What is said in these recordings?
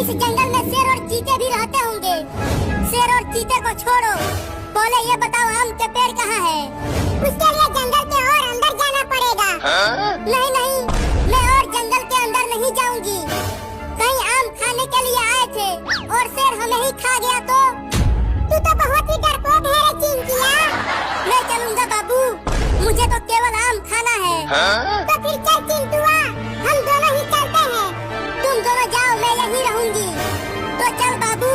इस जंगल में शेर और चीते भी रहते होंगे। शेर और चीते को छोड़ो, पहले ये बताओ आम के पेड़ कहाँ है? उसके लिए जंगल के और अंदर जाना पड़ेगा। नहीं नहीं, मैं और जंगल के अंदर नहीं जाऊंगी। कहीं आम खाने के लिए आए थे और शेर हमें ही खा गया तो? तू तो बहुत ही डरपोक है रे चिंकिया। मैं चलूंगा बाबू, मुझे तो केवल आम खाना है। तो फिर चल चिंटुआ, हम दोनों ही चलते हैं। तुम दोनों जाओ, मैं यहीं रहूंगी। तो चल बाबू।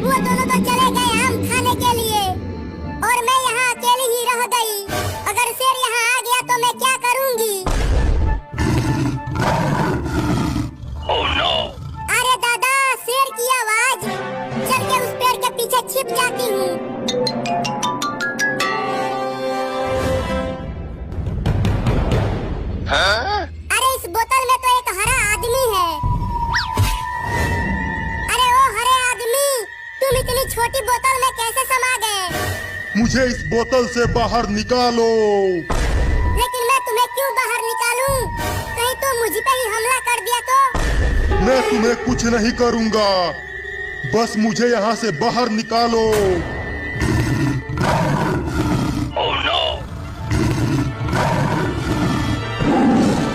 वो दोनों तो चले गए आम खाने के लिए और मैं यहाँ अकेली ही रह गई। अगर शेर यहाँ आ गया तो मैं क्या करूँगी? Oh no! अरे दादा, शेर की आवाज। चल के उस पेड़ के पीछे छिप जाती हूँ। अरे इस बोतल में तो एक हरा आदमी है। अरे ओ हरे आदमी, तुम इतनी छोटी बोतल में कैसे समा गए? मुझे इस बोतल से बाहर निकालो। लेकिन मैं तुम्हें क्यों बाहर निकालूं? कहीं तुम मुझ पे ही हमला कर दिया तो? मैं तुम्हें कुछ नहीं करूंगा, बस मुझे यहाँ से बाहर निकालो। Oh no!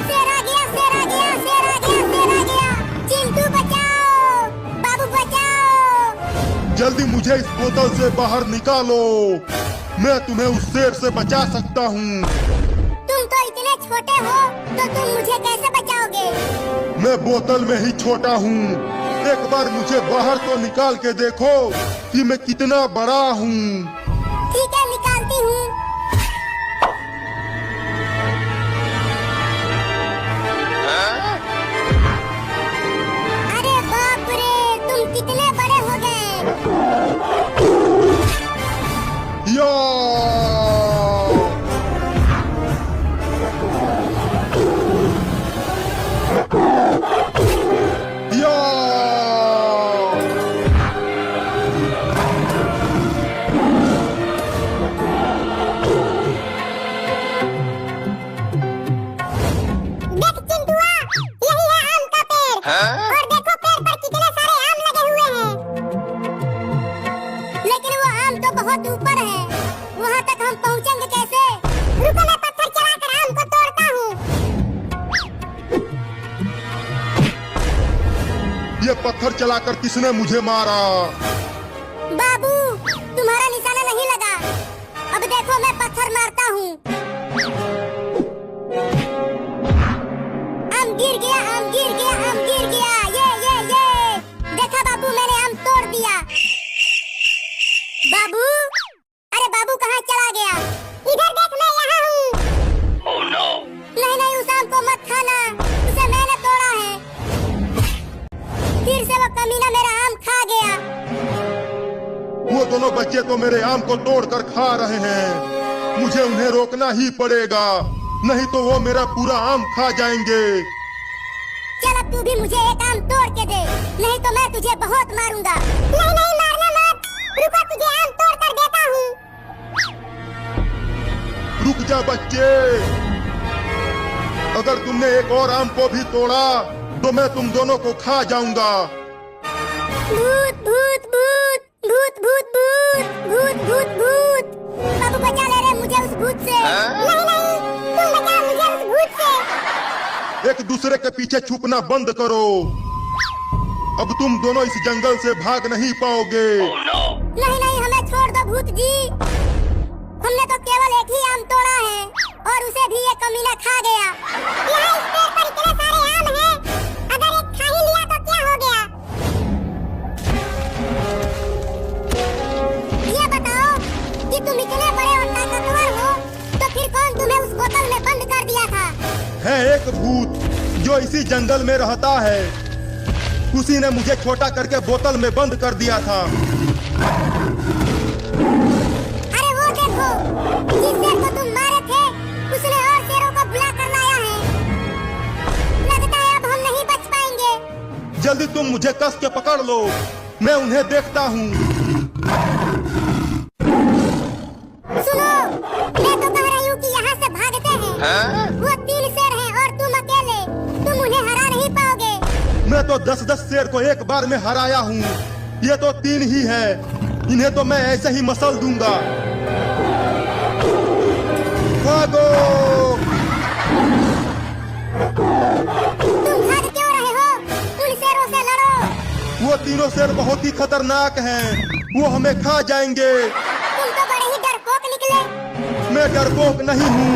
शेर आ गया, शेर आ गया, शेर आ गया, शेर आ गया। चिंटू बचाओ, बाबू बचाओ। जल्दी मुझे इस बोतल से बाहर निकालो, मैं तुम्हें उस शेर से बचा सकता हूँ। तुम तो इतने छोटे हो, तो तुम मुझे कैसे बचाओगे? मैं बोतल में ही छोटा हूँ। एक बार मुझे बाहर तो निकाल के देखो कि मैं कितना बड़ा हूँ। ठीक है, निकालती हूँ। अरे बाप रे, तुम कितने बड़े हो गए। या या देख चिंटुआ, यही है आम का पेड़। और देखो पेड़ पर कितने सारे आम लगे हुए हैं। लेकिन वो आम तो बहुत ऊपर है, वहाँ तक हम पहुँचेंगे कैसे? रुको, मैं पत्थर चलाकर आम को तोड़ता हूँ। ये पत्थर चलाकर किसने मुझे मारा? बाबू, तुम्हारा निशाना नहीं लगा। अब देखो मैं पत्थर मारता हूँ। आम गिर गया, आम गिर गया, आम गिर गया। ये देखा बाबू, मैंने आम तोड़ दिया। बाबू, अरे बाबू कहाँ चला गया? इधर देख, मैं यहाँ हूँ। Oh no! नहीं नहीं, उस आम को मत खाना, उसे मैंने तोड़ा है। फिर से वो कमीना मेरा आम खा गया। वो दोनों बच्चे तो मेरे आम को तोड़कर खा रहे हैं। मुझे उन्हें रोकना ही पड़ेगा, नहीं तो वो मेरा पूरा आम खा जाएंगे। चल अब तू भी मुझे एक आम तोड़ के दे, नहीं तो मैं तुझे बहुत मारूंगा। नहीं नहीं, मारना मत। रुको, तुझे आम तोड़ कर देता हूँ। रुक जा बच्चे, अगर तुमने एक और आम को भी तोड़ा तो मैं तुम दोनों को खा जाऊंगा। भूत भूत भूत भूत भूत भूत भूत भूत भूत। बाबू बचा ले रे मुझे उस भूत से। नहीं नहीं, तुम बचा मुझे उस भूत से। एक दूसरे के पीछे छुपना बंद करो, अब तुम दोनों इस जंगल से भाग नहीं पाओगे। Oh no! नहीं नहीं, हमें छोड़ दो भूत जी। हमने तो केवल एक ही आम तोड़ा है और उसे भी ये कमीना खा गया। यहाँ इस पेड़ पर इतने सारे आम हैं, अगर एक खा ही लिया तो क्या हो गया? ये बताओ कि तुम इतने बड़े और ताकतवर हो, तो फिर कौन तुम्हें उस बोतल में बंद कर दिया था? है एक भूत जो इसी जंगल में रहता है, उसी ने मुझे छोटा करके बोतल में बंद कर दिया था। अरे वो देखो, जिस शेर को तुम मारे थे, उसने और शेरों को बुला कर लाया है। लगता है अब हम नहीं बच पाएंगे। जल्दी तुम मुझे कस के पकड़ लो, मैं उन्हें देखता हूँ। 10-10 शेर को एक बार में हराया हूँ। ये तो 3 ही है, इन्हें तो मैं ऐसे ही मसल दूंगा। भागो! तुम भाग क्यों रहे हो? उन शेरों से लड़ो। वो तीनों शेर बहुत ही खतरनाक हैं, वो हमें खा जाएंगे। तुम तो बड़े ही डरपोक निकले। मैं डरपोक नहीं हूँ,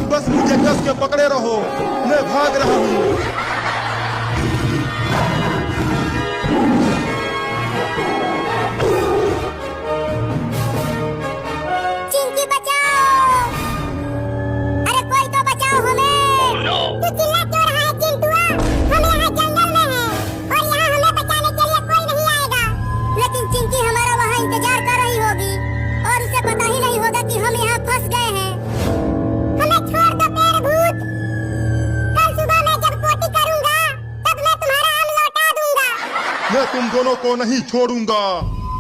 बस मुझे कस के पकड़े रहो, मैं भाग रहा हूँ। चिंकी बचाओ! अरे कोई तो बचाओ हमें! Oh no! तू चिल्ला क्यों रहा है चिंटुआ? हम यहाँ जंगल में हैं और यहाँ हमें बचाने के लिए कोई नहीं आएगा। लेकिन चिंकी हमारा वहाँ इंतजार कर रही होगी और उसे पता ही नहीं होगा कि हम यहाँ फंस गए हैं। हमें छोड़ दो पेड़ भूत। कल सुबह मैं जब पोटी करूँगा तब मैं तुम्हारा आम लौटा दूंगा। मैं तुम दोनों को नहीं छोड़ूंगा,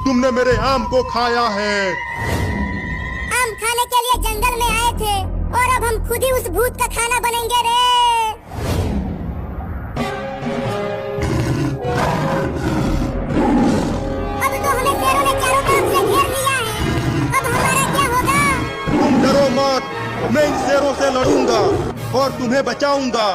तुमने मेरे आम को खाया है। आम खाने के लिए जंगल में आए थे और अब हम खुद ही उस भूत का खाना बनेंगे रे। अब तो हमें शेरों ने चारों तरफ से घेर लिया है। अब हमारा क्या होगा? तुम डरो मत, मैं इन शेरों से लड़ूंगा और तुम्हें बचाऊंगा।